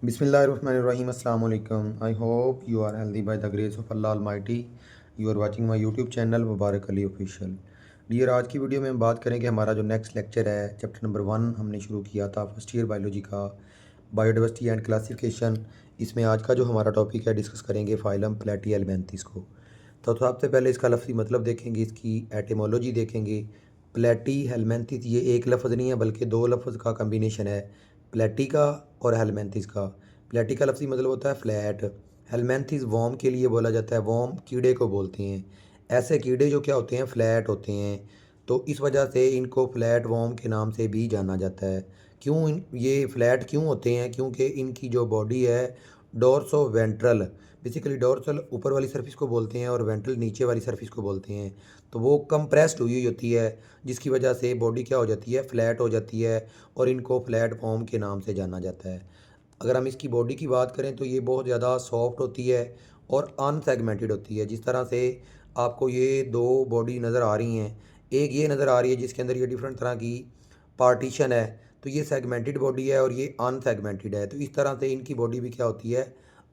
Bismillahirrahmanirrahim. Assalamu alaikum. I hope you are healthy by the grace of Allah Almighty. You are watching my YouTube channel Mubarak Ali official. Dear, आज की video में हम बात करेंगे हमारा जो नेक्स्ट लेक्चर है चैप्टर नंबर 1 हमने शुरू किया था फर्स्ट ईयर बायोलॉजी का, बायोडाइवर्सिटी एंड क्लासिफिकेशन। इसमें आज का जो हमारा टॉपिक है डिस्कस करेंगे फाइलम प्लेटिहेल्मिन्थस को। तो सबसे पहले इसका लफ्ज़ी मतलब देखेंगे, इसकी एटिमोलॉजी देखेंगे। प्लेटिहेल्मिन्थस ये एक लफ्ज़ नहीं है बल्कि दो लफ्ज़ का कम्बिनेशन है, प्लेटी का और हेलमेंथिस का। प्लेटी का लफ्ज़ी मतलब होता है फ्लैट, हेलमेंथिस वॉर्म के लिए बोला जाता है, वॉर्म कीड़े को बोलते हैं। ऐसे कीड़े जो क्या होते हैं, फ्लैट होते हैं, तो इस वजह से इनको फ्लैट वॉर्म के नाम से भी जाना जाता है। ये फ्लैट क्यों होते हैं? क्योंकि इनकी जो बॉडी है डोर्सो वेंट्रल, बेसिकली डोर्सल ऊपर वाली सरफेस को बोलते हैं और वेंट्रल नीचे वाली सरफेस को बोलते हैं, तो वो कंप्रेस्ड हुई होती है, जिसकी वजह से बॉडी क्या हो जाती है, फ्लैट हो जाती है और इनको फ्लैट फॉर्म के नाम से जाना जाता है। अगर हम इसकी बॉडी की बात करें तो ये बहुत ज़्यादा सॉफ्ट होती है और अनसेगमेंटेड होती है। जिस तरह से आपको ये दो बॉडी नज़र आ रही हैं, एक ये नज़र आ रही है जिसके अंदर ये डिफरेंट तरह की पार्टीशन है, तो ये सेगमेंटेड बॉडी है और ये अनसेगमेंटेड है। तो इस तरह से इनकी बॉडी भी क्या होती है,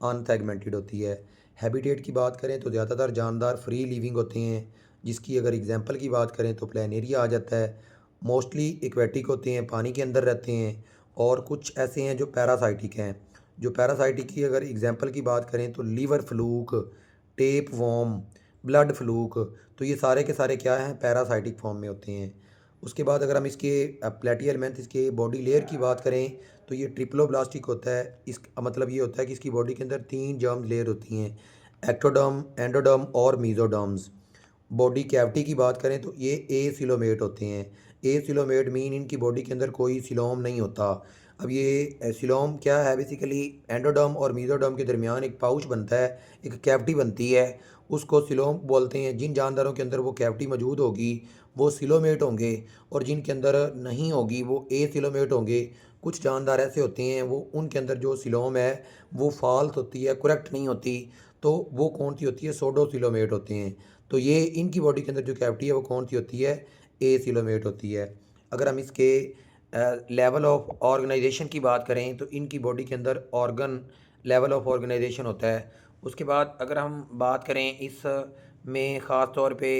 अनसेगमेंटेड होती है। हैबिटेट की बात करें तो ज़्यादातर जानदार फ्री लिविंग होते हैं, जिसकी अगर एग्जांपल की बात करें तो प्लानेरिया आ जाता है। मोस्टली एक्वेटिक होते हैं, पानी के अंदर रहते हैं, और कुछ ऐसे हैं जो पैरासाइटिक हैं। जो पैरासाइटिक की अगर एग्जांपल की बात करें तो liver fluke, tapeworm, blood fluke, तो ये सारे के सारे क्या हैं, पैरासाइटिक फॉर्म में होते हैं। उसके बाद अगर हम इसके प्लेटिहेल्मिन्थस के बॉडी लेयर की बात करें तो ये ट्रिप्लोब्लास्टिक होता है। इसका मतलब ये होता है कि इसकी बॉडी के अंदर 3 जर्म लेयर होती हैं, एक्टोडर्म, एंडोडर्म और मीजोडर्म्स। बॉडी कैविटी की बात करें तो ये ए सिलोमेट होते हैं। ए सिलोमेट मीन इनकी बॉडी के अंदर कोई सिलोम नहीं होता। अब ये सिलोम क्या है, बेसिकली एंडोडर्म और मीजोडर्म के दरमियान एक पाउच बनता है, एक कैविटी बनती है, उसको सिलोम बोलते हैं। जिन जानदारों के अंदर वो कैविटी मौजूद होगी वो सिलोमेट होंगे, और जिनके अंदर नहीं होगी वो ए सिलोमेट होंगे। कुछ जानदार ऐसे होते हैं वो उनके अंदर जो सिलोम है वो फाल्स होती है, करेक्ट नहीं होती, तो वो कौन सी होती है, सोडो सिलोमेट होते हैं। तो ये इनकी बॉडी के अंदर जो कैविटी है वो कौन सी होती है, ए सिलोमेट होती है। अगर हम इसके लेवल ऑफ ऑर्गेनाइजेशन की बात करें तो इनकी बॉडी के अंदर ऑर्गन लेवल ऑफ ऑर्गेनाइजेशन होता है। उसके बाद अगर हम बात करें इस में ख़ास तौर पे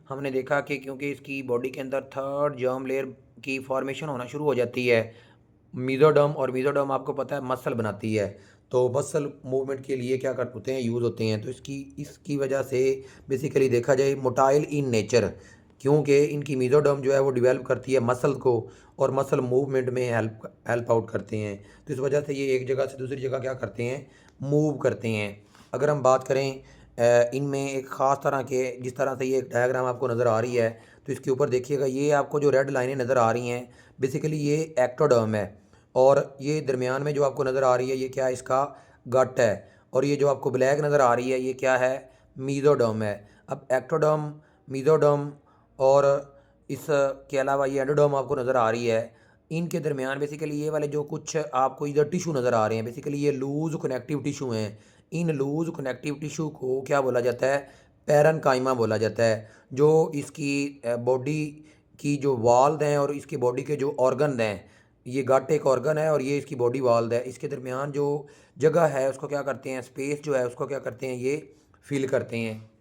हमने देखा कि क्योंकि इसकी बॉडी के अंदर थर्ड जर्म लेयर की फॉर्मेशन होना शुरू हो जाती है, मीजोडर्म, और मीजोडर्म आपको पता है मसल बनाती है, तो मसल मूवमेंट के लिए क्या कर होते हैं, यूज़ होते हैं। तो इसकी इसकी वजह से बेसिकली देखा जाए मोटाइल इन नेचर, क्योंकि इनकी मीजोडर्म जो है वो डेवलप करती है मसल को और मसल मूवमेंट में हेल्प हेल्प आउट करते हैं। तो इस वजह से ये एक जगह से दूसरी जगह क्या करते हैं, मूव करते हैं। अगर हम बात करें इनमें एक ख़ास तरह के, जिस तरह से ये एक डायग्राम आपको नज़र आ रही है, तो इसके ऊपर देखिएगा ये आपको जो रेड लाइनें नज़र आ रही हैं बेसिकली ये एक्टोडर्म है, और ये दरमियान में जो आपको नज़र आ रही है ये क्या है, इसका गट है, और ये जो आपको ब्लैक नज़र आ रही है ये क्या है, मीजोडर्म है। अब एक्टोडर्म, मीजोडर्म और इसके अलावा ये एंडोडर्म आपको नज़र आ रही है, इनके दरमियान बेसिकली ये वाले जो कुछ आपको इधर टिशू नज़र आ रहे हैं, बेसिकली ये लूज़ कनेक्टिव टिशू हैं। इन लूज़ कनेक्टिव टिशू को क्या बोला जाता है, पैरेन्काइमा बोला जाता है। जो इसकी बॉडी की जो वाल्व हैं और इसकी बॉडी के जो ऑर्गन हैं, ये गट एक ऑर्गन है और ये इसकी बॉडी वाल्व है, इसके दरमियान जो जगह है उसको क्या करते हैं, स्पेस जो है उसको क्या करते हैं, ये फिल करते हैं।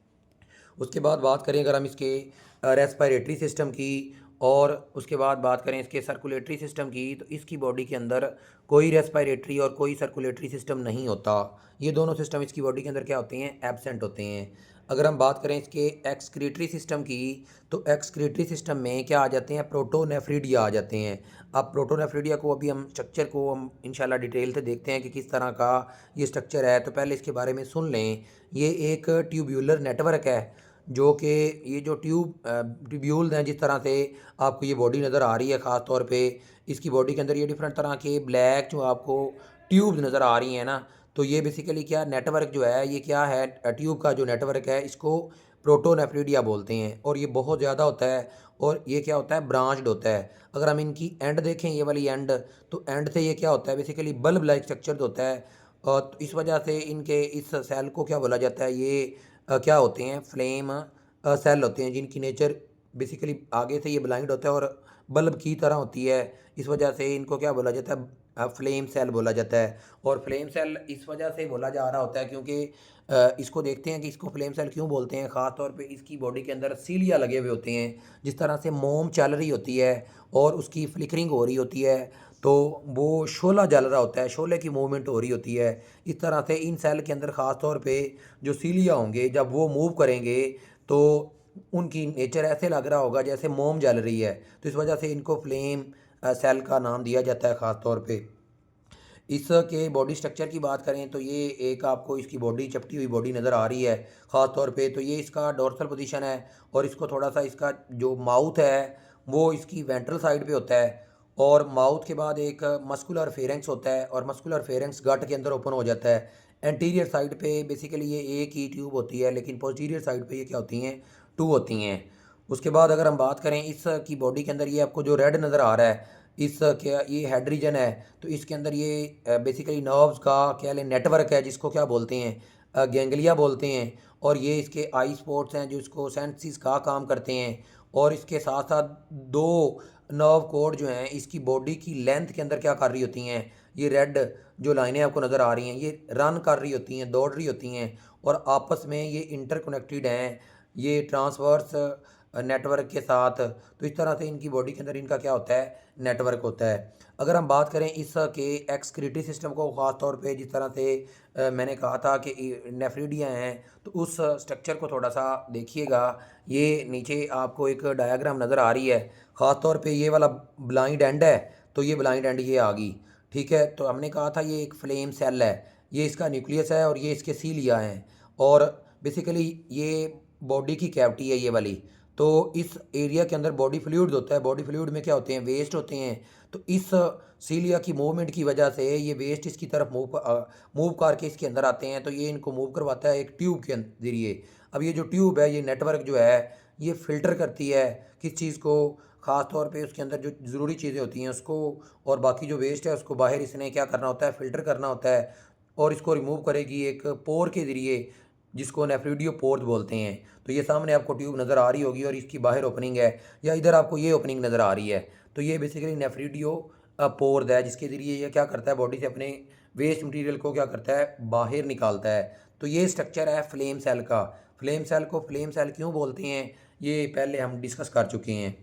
उसके बाद बात करें अगर हम इसके रेस्पिरेटरी सिस्टम की, और उसके बाद बात करें इसके सर्कुलेटरी सिस्टम की, तो इसकी बॉडी के अंदर कोई रेस्पिरेटरी और कोई सर्कुलेटरी सिस्टम नहीं होता। ये दोनों सिस्टम इसकी बॉडी के अंदर क्या होते हैं, एब्सेंट होते हैं। अगर हम बात करें इसके एक्सक्रीटरी सिस्टम की, तो एक्सक्रीटरी सिस्टम में क्या आ जाते हैं, प्रोटोनेफ्रिडिया आ जाते हैं। अब प्रोटोनेफ्रिडिया को अभी हम स्ट्रक्चर को हम इंशाल्लाह डिटेल से देखते हैं कि किस तरह का ये स्ट्रक्चर है, तो पहले इसके बारे में सुन लें। ये एक ट्यूब्यूलर नेटवर्क है, जो कि ये जो ट्यूब्यूल्स हैं, जिस तरह से आपको ये बॉडी नज़र आ रही है, ख़ास तौर पे इसकी बॉडी के अंदर ये डिफरेंट तरह के ब्लैक जो आपको ट्यूब्स नज़र आ रही हैं ना, तो ये बेसिकली क्या नेटवर्क जो है, ये क्या है, ट्यूब का जो नेटवर्क है इसको प्रोटोनेफ्रिडिया बोलते हैं, और ये बहुत ज़्यादा होता है, और ये क्या होता है, ब्रांच्ड होता है। अगर हम इनकी एंड देखें, ये वाली एंड, तो एंड से ये क्या होता है, बेसिकली बल्ब लाइक स्ट्रक्चर होता है, और तो इस वजह से इनके इस सेल को क्या बोला जाता है, ये क्या होते हैं, फ्लेम सेल होते हैं, जिनकी नेचर बेसिकली आगे से ये ब्लाइंड होता है और बल्ब की तरह होती है। इस वजह से इनको क्या बोला जाता है, फ्लेम सेल बोला जाता है। और फ्लेम सेल इस वजह से बोला जा रहा होता है क्योंकि इसको देखते हैं कि इसको फ्लेम सेल क्यों बोलते हैं। ख़ास तौर पे इसकी बॉडी के अंदर सीलिया लगे हुए होते हैं। जिस तरह से मोम चल रही होती है और उसकी फ्लिकरिंग हो रही होती है तो वो शोला जल रहा होता है, शोले की मूवमेंट हो रही होती है। इस तरह से इन सेल के अंदर ख़ास तौर पे जो सीलिया होंगे जब वो मूव करेंगे तो उनकी नेचर ऐसे लग रहा होगा जैसे मोम जल रही है। तो इस वजह से इनको फ्लेम सेल का नाम दिया जाता है ख़ास तौर पे। इसके बॉडी स्ट्रक्चर की बात करें तो ये एक आपको इसकी बॉडी चपटी हुई बॉडी नज़र आ रही है ख़ास तौर पे। तो ये इसका डोर्सल पोजीशन है और इसको थोड़ा सा इसका जो माउथ है वो इसकी वेंट्रल साइड पे होता है। और माउथ के बाद एक मस्कुलर फेरेंक्स होता है और मस्कुलर फेरेंक्स गट के अंदर ओपन हो जाता है। एंटीरियर साइड पे बेसिकली ये एक ही ट्यूब होती है, लेकिन पोस्टीरियर साइड पे ये क्या होती हैं, टू होती हैं। उसके बाद अगर हम बात करें इसकी बॉडी के अंदर ये आपको जो रेड नज़र आ रहा है इस क्या ये हेड रीजन है। तो इसके अंदर ये बेसिकली नर्व्स का क्या लें नेटवर्क है जिसको क्या बोलते हैं, गैंग्लिया बोलते हैं। और ये इसके आई स्पॉट्स हैं जो इसको सेंसिस का काम करते हैं। और इसके साथ साथ दो नर्व कोड जो हैं इसकी बॉडी की लेंथ के अंदर क्या कर रही होती हैं, ये रेड जो लाइनें आपको नज़र आ रही हैं ये रन कर रही होती हैं, दौड़ रही होती हैं और आपस में ये इंटरकनेक्टेड हैं ये ट्रांसवर्स नेटवर्क के साथ। तो इस तरह से इनकी बॉडी के अंदर इनका क्या होता है, नेटवर्क होता है। अगर हम बात करें इसके एक्सक्रीटरी सिस्टम को ख़ास तौर पे जिस तरह से मैंने कहा था कि नेफ्रिडिया हैं तो उस स्ट्रक्चर को थोड़ा सा देखिएगा। ये नीचे आपको एक डायग्राम नज़र आ रही है। ख़ास तौर पे ये वाला ब्लाइंड एंड है तो ये ब्लाइंड एंड ये आ गई, ठीक है। तो हमने कहा था ये एक फ्लेम सेल है, ये इसका न्यूक्लियस है और ये इसके सीलिया हैं। और बेसिकली ये बॉडी की कैविटी है ये वाली। तो इस एरिया के अंदर बॉडी फ्लूइड होता है, बॉडी फ्लूइड में क्या होते हैं, वेस्ट होते हैं। तो इस सीलिया की मूवमेंट की वजह से ये वेस्ट इसकी तरफ मूव करके इसके अंदर आते हैं। तो ये इनको मूव करवाता है एक ट्यूब के ज़रिए। अब ये जो ट्यूब है ये नेटवर्क जो है ये फ़िल्टर करती है किस चीज़ को, ख़ास तौर पे उसके अंदर जो ज़रूरी चीज़ें होती हैं उसको, और बाकी जो वेस्ट है उसको बाहर इसने क्या करना होता है, फ़िल्टर करना होता है। और इसको रिमूव करेगी एक पोर के ज़रिए जिसको नेफ्रिडियो पोर्स बोलते हैं। तो ये सामने आपको ट्यूब नज़र आ रही होगी और इसकी बाहर ओपनिंग है, या इधर आपको ये ओपनिंग नज़र आ रही है। तो ये बेसिकली नेफ्रिडियो पोर्स है जिसके ज़रिए ये क्या करता है, बॉडी से अपने वेस्ट मटेरियल को क्या करता है, बाहर निकालता है। तो ये स्ट्रक्चर है फ्लेम सेल का। फ्लेम सेल को फ्लेम सेल क्यों बोलते हैं ये पहले हम डिस्कस कर चुके हैं।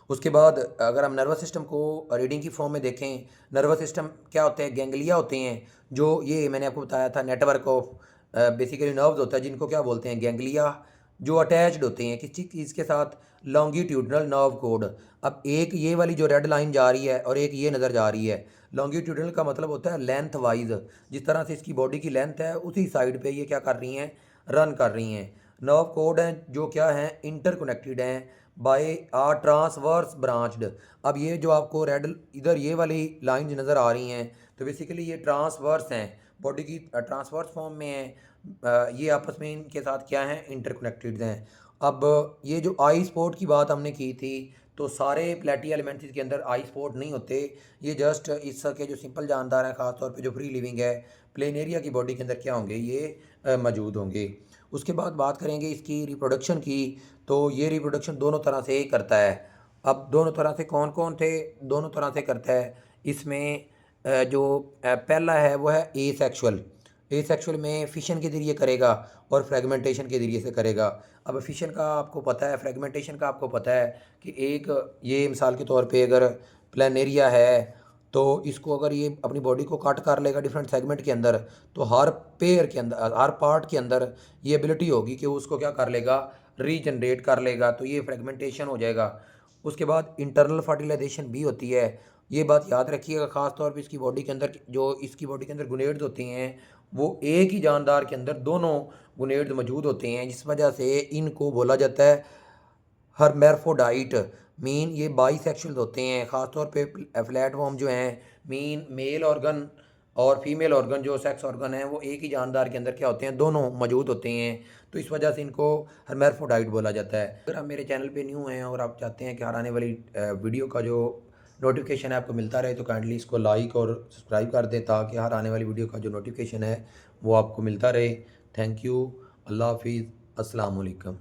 उसके बाद अगर हम नर्वस सिस्टम को रीडिंग की फॉर्म में देखें, नर्वस सिस्टम क्या होते हैं, गैंग्लिया होते हैं जो ये मैंने आपको बताया था नेटवर्क ऑफ बेसिकली नर्व्स होता है जिनको क्या बोलते हैं, गैंग्लिया, जो अटैच्ड होते हैं किसी चीज़ के साथ, लॉन्गिट्यूडनल नर्व कोड। अब एक ये वाली जो रेड लाइन जा रही है और एक ये नज़र जा रही है। लॉन्गिट्यूडनल का मतलब होता है लेंथ वाइज, जिस तरह से इसकी बॉडी की लेंथ है उसी साइड पे ये क्या कर रही हैं, रन कर रही हैं। नर्व कोड हैं जो क्या हैं, इंटरकनेक्टेड हैं बाय आर ट्रांसवर्स ब्रांच्ड। अब ये जो आपको रेड इधर ये वाली लाइन नज़र आ रही हैं तो बेसिकली ये ट्रांसवर्स हैं, बॉडी की ट्रांसवर्स फॉर्म में हैं। ये आपस में इनके साथ क्या हैं, इंटरकनेक्टेड हैं। अब ये जो आई स्पॉट की बात हमने की थी तो सारे प्लेटी एलिमेंट्स इसके अंदर आई स्पॉट नहीं होते। ये जस्ट इसके जो सिंपल जानदार हैं ख़ासतौर पे जो फ्री लिविंग है प्लेन एरिया की बॉडी के अंदर क्या होंगे, ये मौजूद होंगे। उसके बाद बात करेंगे इसकी रिप्रोडक्शन की। तो ये रिप्रोडक्शन दोनों तरह से करता है। अब दोनों तरह से कौन कौन थे, दोनों तरह से करता है। इसमें जो पहला है वो है ए सेक्शुअल। ए सेक्शुअल में फिशन के ज़रिए करेगा और फ्रेगमेंटेशन के ज़रिए से करेगा। अब फिशन का आपको पता है, फ्रेगमेंटेशन का आपको पता है कि एक ये मिसाल के तौर पे अगर प्लानेरिया है तो इसको अगर ये अपनी बॉडी को कट कर लेगा डिफरेंट सेगमेंट के अंदर तो हर पेयर के अंदर, हर पार्ट के अंदर ये एबिलिटी होगी कि वो उसको क्या कर लेगा, रीजनरेट कर लेगा। तो ये फ्रेगमेंटेशन हो जाएगा। उसके बाद इंटरनल फर्टिलाइजेशन भी होती है। ये बात याद रखिएगा, ख़ास तौर पे इसकी बॉडी के अंदर जो इसकी बॉडी के अंदर गुनेड्स होती हैं वो एक ही जानदार के अंदर दोनों गुनेड्स मौजूद होते हैं, जिस वजह से इनको बोला जाता है हर्मेफ्रोडाइट। मीन ये बाईसेक्सुअल होते हैं। ख़ासतौर पे फ्लैटवर्म जो हैं, मीन मेल ऑर्गन और फीमेल ऑर्गन जो सेक्स ऑर्गन है वो एक ही जानदार के अंदर क्या होते हैं, दोनों मौजूद होते हैं। तो इस वजह से इनको हर्मेफ्रोडाइट बोला जाता है। अगर आप मेरे चैनल पे न्यू हैं और आप चाहते हैं कि हर आने वाली वीडियो का जो नोटिफिकेशन है आपको मिलता रहे तो काइंडली इसको लाइक और सब्सक्राइब कर दें ताकि हर आने वाली वीडियो का जो नोटिफिकेशन है वो आपको मिलता रहे। Thank you. अल्लाह हाफिज़। अस्सलाम वालेकुम।